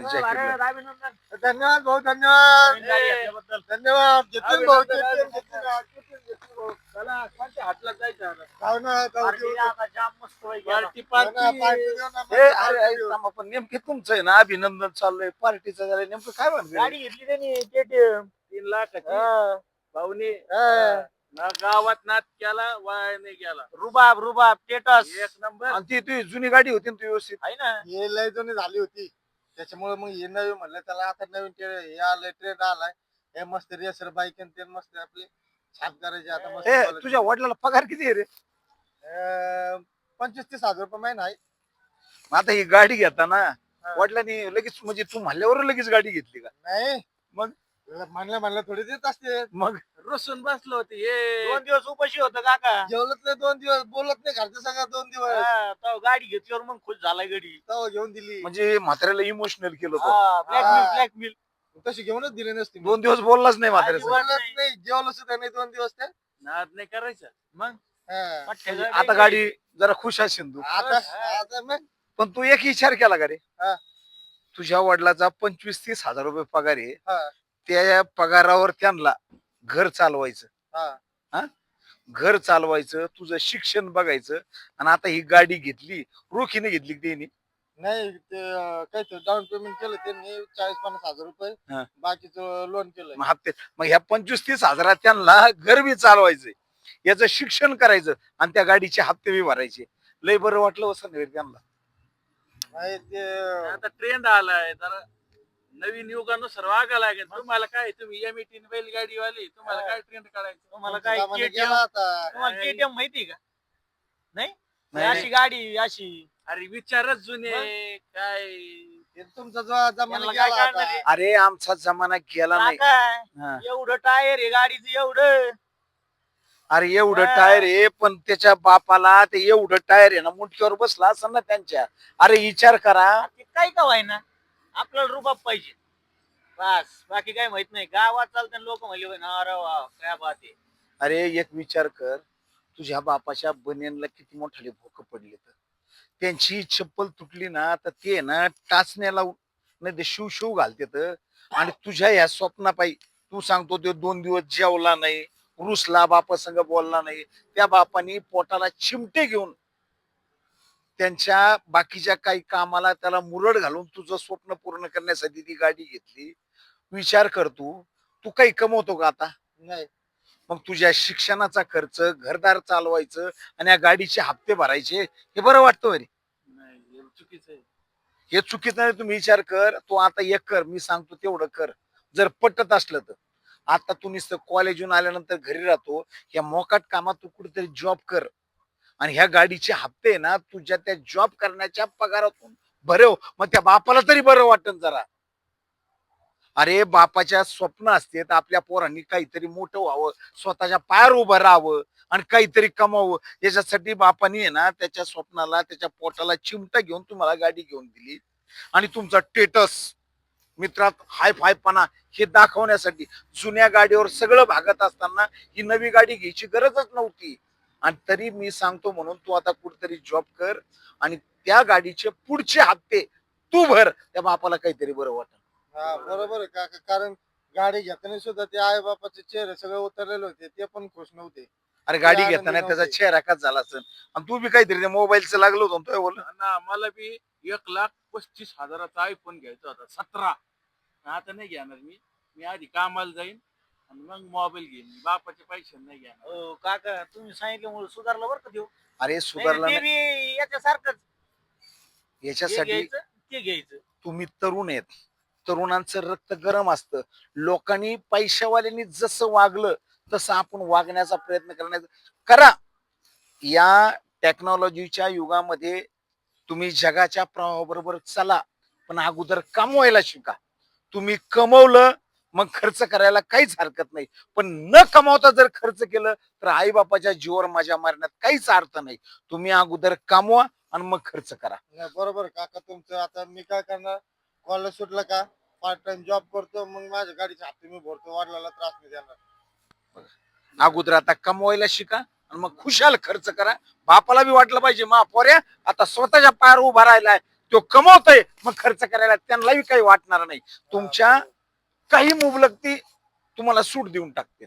त्याने जॅकेटला. अभिनंदन. धन्यवाद भाऊ, धन्यवाद. नवीन गाडी घेतल्याबद्दल. धन्यवाद. घेतली भाऊ, अभिनंदन. घेतली भाऊ. चला कोणत्या हातला जायचं आता? जाऊ ना, जाऊ पार्टी देऊ. आता जाम मस्त पैकी आता. पार्टी देऊ ना, ए मस्त अरे पार्टी देऊ. थांबा, पण नेमके तुमचं आहे ना अभिनंदन चाललंय पार्टीचं झालंय नेमकं काय म्हणतो? गाडी घेतली त्यांनी KTM. 3 लाखाची हा. भाऊनी हा. ना गावात नाच केला वाया नाही गेला. रुबाब टेटस एक नंबर. आणि ती तुझी जुनी गाडी होती ना ती व्यवस्थित? आहे ना. हे लय जुनी झाली होती त्याच्यामुळे मग हे नवीन म्हणलं त्याला. आता नवीन हे आलंय, ट्रेंड आलाय. हे मस्त रेसर बाईक ते मस्त आपले छाप करायचे आता मस्त ए quality. तुझ्या वडिलाला पगार किती आहे रे? 25-30 हजार रुपये महिना आहे. मग आता ही गाडी घेताना वडिलांनी लगेच म्हणजे तू म्हणल्यावर लगेच गाडी घेतली का? नाही मग? म्हणलं थोडी देत असते. मग रुसून बसलो होते हे 2 दिवस उपाशी होतं काका. जेवलत नाही 2 दिवस, बोलत नाही घरचं सगळं 2 दिवस. हा, तेव्हा गाडी घेतल्यावर मग खुश झालाय गडी. तेव्हा घेऊन दिली. म्हणजे म्हाताऱ्याला इमोशनल केलं तो. ब्लॅकमेल तशी घेऊनच दिली नसती. 2 दिवस बोललाच नाही म्हाताऱ्याचं. बोलत नाही, जेवलं सुद्धा नाही 2 दिवस ते. नाद नाही करायचा. मग हा. म्हणजे आता गाडी जरा खुश असेल तू. आता मग पण तू एक विचार केला का रे? हा. तुझ्या वडिलाचा 25-30 हजार रुपये पगार आहे. हा. त्या पगारावर त्यांना घर चालवायचं, हा. घर चालवायचं, तुझं शिक्षण बघायचं, आणि आता ही गाडी घेतली रोखीने घेतली त्यांनी. नाही ते काय ते डाऊन पेमेंट केलं त्यांनी 40-50 हजार रुपये. हा. बाकीचं लोन केलंय. मग हप्ते, मग ह्या 25-30 हजारात त्यांना घर बी चालवायचंय, याचं शिक्षण करायचं, आणि त्या गाडीचे हप्ते बी भरायचे. लय बरं वाटलं वसंत त्यांना. नाही ते आता ट्रेंड आलाय जरा नवीन युगानुसार वागा लागेल. तुम्हाला काय, तुम्ही M18 बैलगाडी वाली, तुम्हाला काय ट्रेंड काढायचं? तुम्हाला काय जमाना KTM गेला आता. तुम्हाला KTM माहिती का? नाही नाही, अशी गाडी अशी अरे विचारच जुने काय. ते तुमचा जो जमाना यांना काय गेला कळणार आता. आहे? अरे आमचा जमाना गेला नाही. काका, हा. एवढं टायर आहे गाडीचं एवढं. अरे एवढं हा. टायर आहे, पण त्याच्या बापाला ते एवढं टायर आहे ना मुंडक्यावर बसला असं ना त्यांच्या. अरे विचार करा. ते काय का व्हायना, आपल्याला रुबाब पाहिजे बस, बाकी काय माहित नाही. गावात चालते लोक म्हणले ना, अरे वा काय बात आहे. अरे एक विचार कर, तुझ्या बापाच्या बनियनला किती मोठाले भोक पडले, तर त्यांची चप्पल तुटली ना तर ते ना टाचण्याला नाही ते शिव शिव घालतेत. आणि तुझ्या या स्वप्नापायी तू सांगतो ते 2 दिवस जेवला नाही, रुसला, बापा संग बोलला नाही. त्या बापानी पोटाला चिमटे घेऊन त्यांच्या बाकीच्या काही कामाला त्याला मुरड घालून तुझं स्वप्न पूर्ण करण्यासाठी ती गाडी घेतली. विचार कर, तू काही कमवतो का आता? नाही. मग तुझ्या शिक्षणाचा खर्च, घरदार चालवायचं, आणि या गाडीचे हप्ते भरायचे, हे बरं वाटतं रे? नाही हे चुकीचं आहे. हे चुकीचं नाही. तुम्ही विचार कर, तू आता एक कर, मी सांगतो तेवढं कर. जर पटत असलं तर आता तू नुसतं कॉलेजून आल्यानंतर घरी राहतो, या मोकाट कामात तू कुठेतरी जॉब कर, आणि ह्या गाडीचे हप्ते ना तुझ्या त्या जॉब करण्याच्या पगारातून भरव. मग त्या बापाला तरी बरं वाटन जरा. अरे बापाच्या स्वप्न असते तर आपल्या पोरांनी काहीतरी मोठं व्हावं, स्वतःच्या पायावर उभं राहावं, आणि काहीतरी कमावं. याच्यासाठी बापानी आहे ना त्याच्या स्वप्नाला, त्याच्या पोटाला चिमटा घेऊन तुम्हाला गाडी घेऊन दिली, आणि तुमचा स्टेटस मित्रात हाय फायपणा हे दाखवण्यासाठी जुन्या गाडीवर सगळं भागत असताना ही नवी गाडी घ्यायची गरजच नव्हती. आणि तरी मी सांगतो म्हणून तू आता कुठेतरी जॉब कर, आणि त्या गाडीचे पुढचे हप्ते तू भर, त्या बापाला काहीतरी बरं वाटत. हा बरोबर आहे काका. कारण गाडी घेताना सुद्धा ते आई बापाचे चेहरे सगळे उतरलेले होते, ते पण खुश नव्हते. अरे गाडी आनंदी घेताना त्याचा नव्हते. चेहरा काच झाला असेल, आणि तू बी काहीतरी मोबाईलचं लागलो होतो तो बोल. ना मला बी 1,35,000चा आयफोन घ्यायचा होता 17. आता नाही घेणार मी आधी कामाला जाईन आणि मग मोबाईल घेईन. बापाचे पैसे नाही घेणार. हो काका, तुम्ही सांगितल्यामुळे सुधारलं बरं का देऊ. अरे सुधारला ते नाही. बी याच्यासारखंच, हे याच्यासाठी घ्यायचं ते घ्यायचं. तुम्ही तरुण आहेत, तरुणांचं रक्त गरम असतं. लोकांनी पैशावाल्यांनी जसं वागलं तसं आपण वागण्याचा प्रयत्न करण्याचा करा. या टेक्नॉलॉजीच्या युगामध्ये तुम्ही जगाच्या प्रवाहाबरोबर चला, पण अगोदर कमवायला शिका. तुम्ही कमवलं मग खर्च करायला काहीच हरकत नाही, पण न कमावता जर खर्च केलं तर आई बापाच्या जीवावर मजा मारण्यात काहीच अर्थ नाही. तुम्ही अगोदर कमवा आणि मग खर्च करा. नाही बरोबर आहे काका तुमचं. आता मी काय करणार, कॉलेज सुटलं का पार्ट टाइम जॉब करतो, मग माझ्या गाडीचे हप्ते मी भरतो, वडिलांना त्रास नाही देणार. अगोदर आता कमवायला शिका, आणि मग खुशाल खर्च करा. बापाला बी वाटलं पाहिजे मा पोऱ्या आता स्वतःच्या पायावर उभा राहिलाय, तो कमवतोय मग खर्च करायला त्यांनाही काही वाटणार नाही. तुमच्या काही मुबलक ती तुम्हाला सूट देऊन टाकते.